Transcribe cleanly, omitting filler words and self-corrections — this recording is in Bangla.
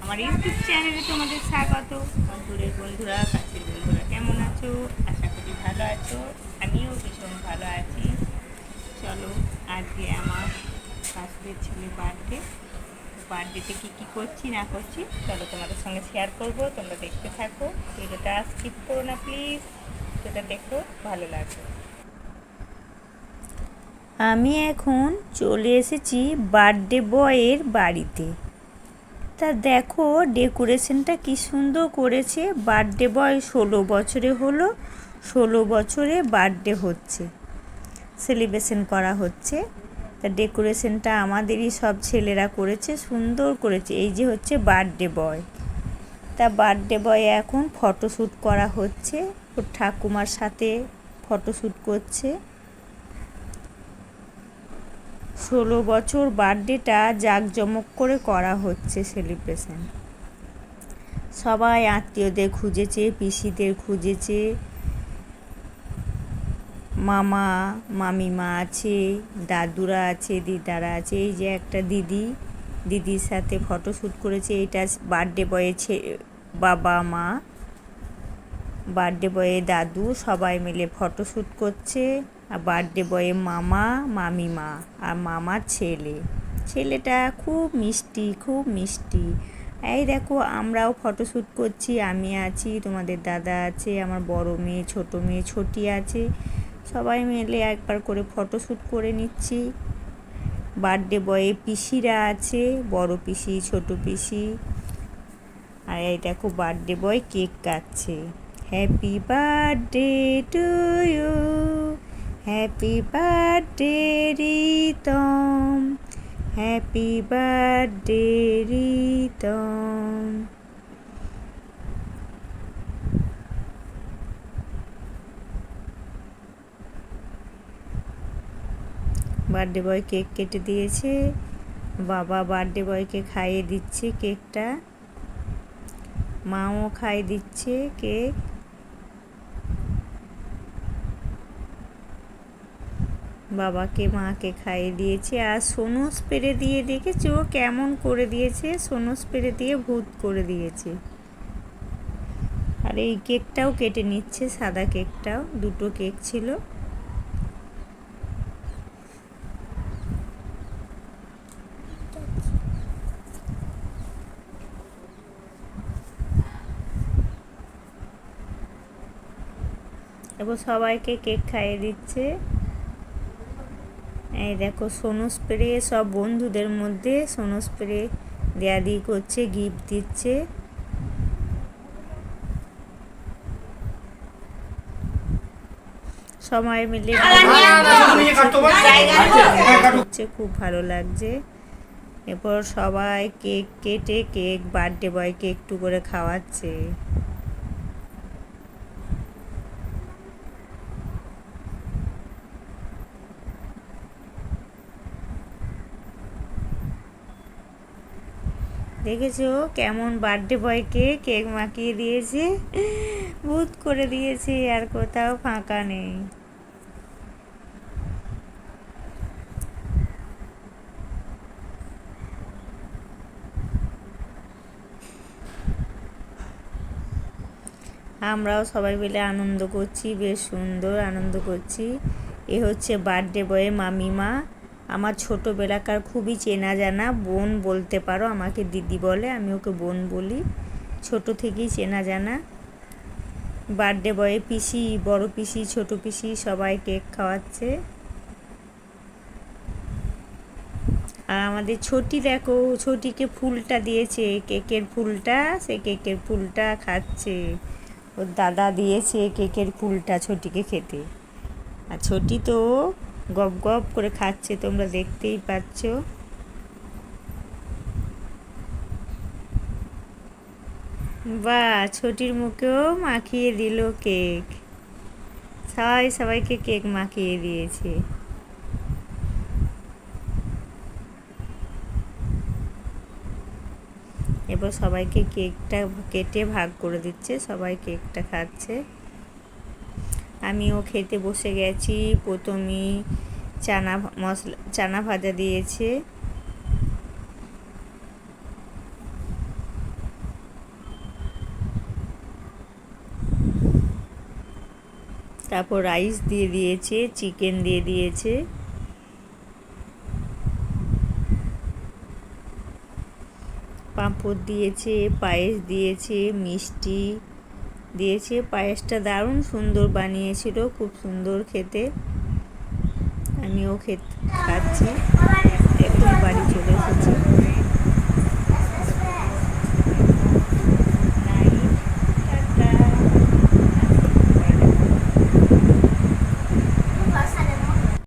আমার ইউটিউব চ্যানেলে তোমাদের স্বাগত। দূরের বন্ধুরা, কাছের বন্ধুরা, কেমন আছো? আশা করি ভালো আছো। আমিও ভীষণ ভালো আছি। চলো, আজকে আমার শাশুড়ির ছেলে বার্থডেতে কী করছি না করছি চলো তোমাদের সঙ্গে শেয়ার করব। তোমরা দেখতে থাকো, ভিডিওটা স্কিপ করো না প্লিজ। ভিডিওটা দেখো, ভালো লাগবে। আমি এখন চলে এসেছি বার্থডে বয়ের বাড়িতে। তা দেখো ডেকোরেশনটা কি সুন্দর করেছে। বার্থডে বয় 16 বছরে হলো, 16 বছরে বার্থডে হচ্ছে, সেলিব্রেশন করা হচ্ছে। তা ডেকোরেশনটা আমাদেরই সব ছেলেরা করেছে, সুন্দর করেছে। এই যে হচ্ছে বার্থডে বয়। তা বার্থডে বয় এখন ফটোশ্যুট করা হচ্ছে, ওর ঠাকুমার সাথে ফটোশ্যুট করছে। 16 বছর বার্থডেটা জাঁকজমক করে করা হচ্ছে সেলিব্রেশন। সবাই আত্মীয়দের খুঁজেছে, পিসিদের খুঁজেছে, মামা মামিমা আছে, দাদুরা আছে, দিদারা আছে। এই যে একটা দিদির সাথে ফটোশ্যুট করেছে। এটা বার্থডে বয়ে বাবা মা, বার্থডে বয়ে দাদু সবাই মিলে ফটোশ্যুট করছে। আর বার্থডে বয়ে মামা মামিমা আর মামার ছেলেটা খুব মিষ্টি, খুব মিষ্টি। এই দেখো আমরাও ফটোশ্যুট করছি, আমি আছি, তোমাদের দাদা আছে, আমার বড় মেয়ে, ছোট মেয়ে ছোটি আছে। সবাই মিলে একবার করে ফটোশ্যুট করে নিচ্ছি। বার্থডে বয়ে পিসিরা আছে, বড় পিসি, ছোট পিসি। আর এই দেখো বার্থডে বয় কেক কাটছে। Happy birthday to you, happy birthday Ritam, happy birthday Ritam. Birthday boy cake কেটে দিয়েছে, বাবা বার্থডে বয়কে খাইয়ে দিচ্ছে কেকটা, মাও খাইয়ে দিচ্ছে কেক। বাবাকে মাকে খাইয়ে দিয়েছে। আর সোনো স্প্রে দিয়ে দেখেছো কেমন করে দিয়েছে, সোনো স্প্রে দিয়ে ভূত করে দিয়েছে। আর এই কেকটাও কেটে নিচ্ছে, সাদা কেকটাও, দুটো কেক ছিল। এবার সবাইকে কেক খাইয়ে দিচ্ছে। এই দেখো সোনো স্প্রে সব বন্ধুদের মধ্যে সোনো স্প্রে দেয়া দিয়ে করছে, গিফট দিচ্ছে। সবাই মিলে খুব ভালো লাগছে। এরপর সবাই কেক কেটে কেক বার্থডে বয়কে একটু করে খাওয়াচ্ছে। দেখেছো কেমন বার্থডে বয়কে কেক মাখিয়ে দিয়েছে, ভূত করে দিয়েছে, আর কোথাও ফাঁকা নেই। আমরাও সবাই মিলে আনন্দ করছি, বেশ সুন্দর আনন্দ করছি। এ হচ্ছে বার্থডে বয়ে মামিমা, আমার ছোটোবেলাকার খুবই চেনা জানা বোন বলতে পারো। আমাকে দিদি বলে, আমি ওকে বোন বলি। ছোট থেকেই চেনা জানা। বার্থডে বয়ে পিসি, বড় পিসি, ছোট পিসি সবাই কেক খাওয়াচ্ছে। আর আমাদের ছোটি দেখো, ছোটিকে ফুলটা দিয়েছে, কেকের ফুলটা, সে কেকের ফুলটা খাচ্ছে। ওর দাদা দিয়েছে কেকের ফুলটা ছোটিকে খেতে। আর ছোটি তো গপ গপ করে খাচ্ছে, তোমরা দেখতেই পাচ্ছ। বাহ, ছোটির মুখেও মাখিয়ে দিল কেক। সবাইকে কেক মাখিয়ে দিয়েছে। এবার সবাইকে কেকটা কেটে ভাগ করে দিচ্ছে, সবাই কেকটা খাচ্ছে। আমিও খেতে বসে গেছি। প্রথমেই চানা ভাজা দিয়েছে, তারপর রাইস দিয়ে দিয়েছে, চিকেন দিয়ে দিয়েছে, পাঁপড় দিয়েছে, পায়েস দিয়েছে, মিষ্টি দিয়েছে। পায়েসটা দারুণ সুন্দর বানিয়েছিল, খুব সুন্দর খেতে। আমিও খাচ্ছি। একদম বাড়ি চলে এসেছি।